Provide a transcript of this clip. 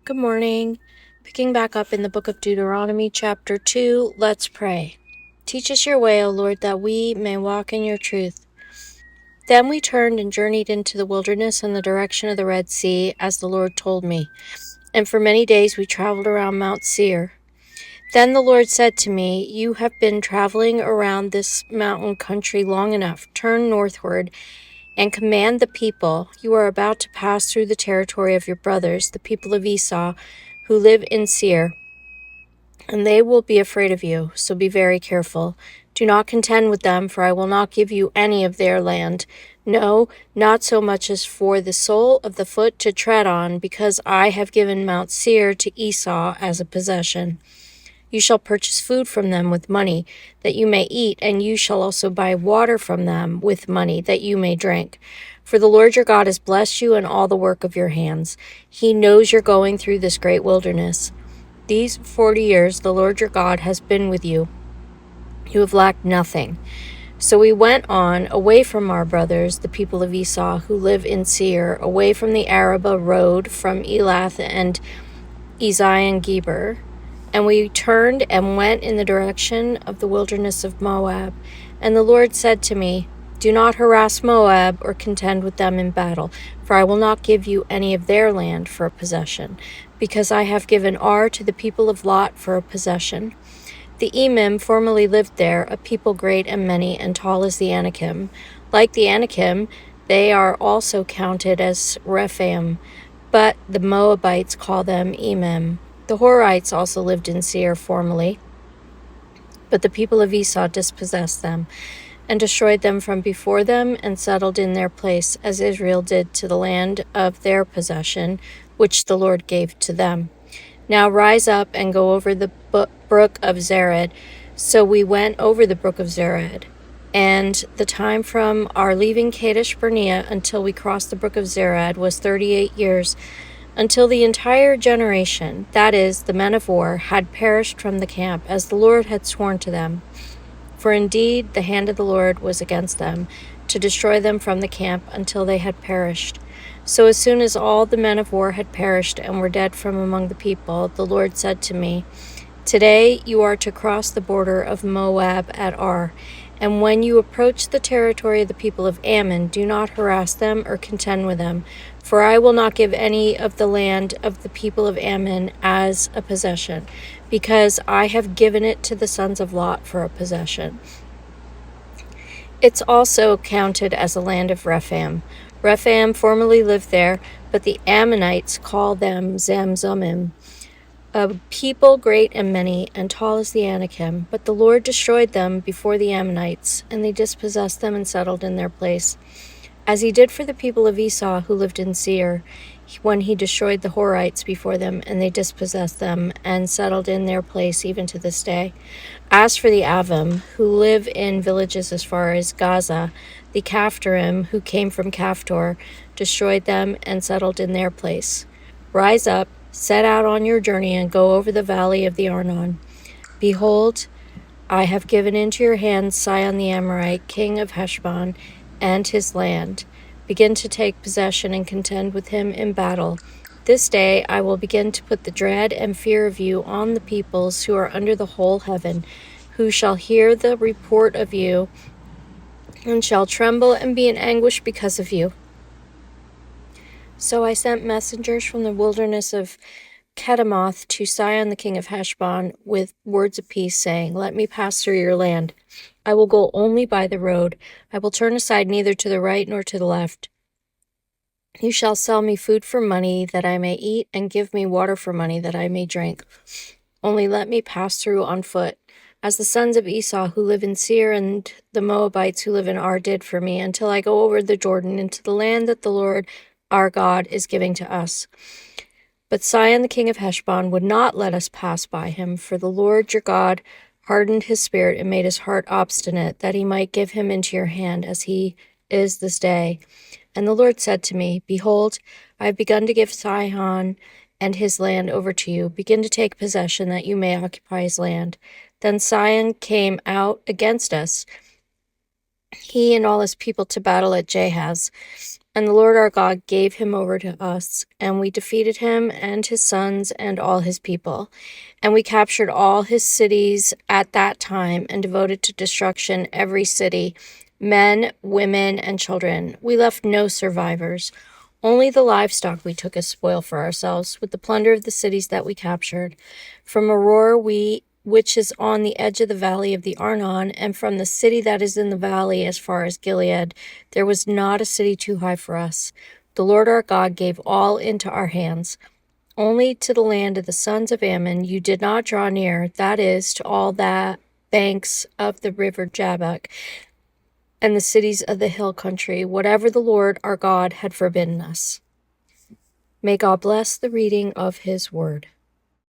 Good morning. Picking back up in the book of Deuteronomy, chapter 2, let's pray. Teach us your way, O Lord, that we may walk in your truth. Then we turned and journeyed into the wilderness in the direction of the Red Sea, as the Lord told me. And for many days we traveled around Mount Seir. Then the Lord said to me, You have been traveling around this mountain country long enough. Turn northward and command the people. You are about to pass through the territory of your brothers, the people of Esau, who live in Seir, and they will be afraid of you, so be very careful. Do not contend with them, for I will not give you any of their land. No, not so much as for the sole of the foot to tread on, because I have given Mount Seir to Esau as a possession. You shall purchase food from them with money, that you may eat, and you shall also buy water from them with money, that you may drink. For the Lord your God has blessed you in all the work of your hands. He knows you're going through this great wilderness. These 40 years the Lord your God has been with you. You have lacked nothing. So we went on, away from our brothers, the people of Esau, who live in Seir, away from the Arabah road, from Elath and Ezion-Geber. And we turned and went in the direction of the wilderness of Moab. And the Lord said to me, Do not harass Moab or contend with them in battle, for I will not give you any of their land for a possession, because I have given Ar to the people of Lot for a possession. The Emim formerly lived there, a people great and many and tall as the Anakim. Like the Anakim, they are also counted as Rephaim, but the Moabites call them Emim. The Horites also lived in Seir formerly, but the people of Esau dispossessed them, and destroyed them from before them, and settled in their place, as Israel did to the land of their possession, which the Lord gave to them. Now rise up and go over the brook of Zered. So we went over the brook of Zered. And the time from our leaving Kadesh Barnea until we crossed the brook of Zered was 38 years, until the entire generation, that is, the men of war, had perished from the camp, as the Lord had sworn to them. For indeed the hand of the Lord was against them, to destroy them from the camp until they had perished. So as soon as all the men of war had perished and were dead from among the people, the Lord said to me, Today you are to cross the border of Moab at Ar, and when you approach the territory of the people of Ammon, do not harass them or contend with them, for I will not give any of the land of the people of Ammon as a possession, because I have given it to the sons of Lot for a possession. It's also counted as a land of Rephaim. Rephaim formerly lived there, but the Ammonites call them Zamzummim, a people great and many, and tall as the Anakim. But the Lord destroyed them before the Ammonites, and they dispossessed them and settled in their place, as he did for the people of Esau who lived in Seir, when he destroyed the Horites before them, and they dispossessed them and settled in their place even to this day. As for the Avim, who live in villages as far as Gaza, the Caphtorim, who came from Caphtor, destroyed them and settled in their place. Rise up, set out on your journey, and go over the valley of the Arnon. Behold, I have given into your hands Sihon the Amorite, king of Heshbon, and his land. Begin to take possession and contend with him in battle. This day I will begin to put the dread and fear of you on the peoples who are under the whole heaven, who shall hear the report of you, and shall tremble and be in anguish because of you. So I sent messengers from the wilderness of Kedemoth to Sihon the king of Heshbon with words of peace, saying, Let me pass through your land. I will go only by the road. I will turn aside neither to the right nor to the left. You shall sell me food for money that I may eat, and give me water for money that I may drink. Only let me pass through on foot, as the sons of Esau who live in Seir and the Moabites who live in Ar did for me, until I go over the Jordan into the land that the Lord our God is giving to us. But Sihon the king of Heshbon would not let us pass by him, for the Lord your God hardened his spirit and made his heart obstinate, that he might give him into your hand, as he is this day. And the Lord said to me, Behold, I have begun to give Sihon and his land over to you. Begin to take possession, that you may occupy his land. Then Sihon came out against us, he and all his people, to battle at Jahaz. And the Lord our God gave him over to us, and we defeated him and his sons and all his people. And we captured all his cities at that time and devoted to destruction every city, men, women, and children. We left no survivors. Only the livestock we took as spoil for ourselves, with the plunder of the cities that we captured. From Aurora which is on the edge of the valley of the Arnon, and from the city that is in the valley as far as Gilead, there was not a city too high for us. The Lord our God gave all into our hands. Only to the land of the sons of Ammon you did not draw near, that is, to all the banks of the river Jabbok, and the cities of the hill country, whatever the Lord our God had forbidden us. May God bless the reading of his word.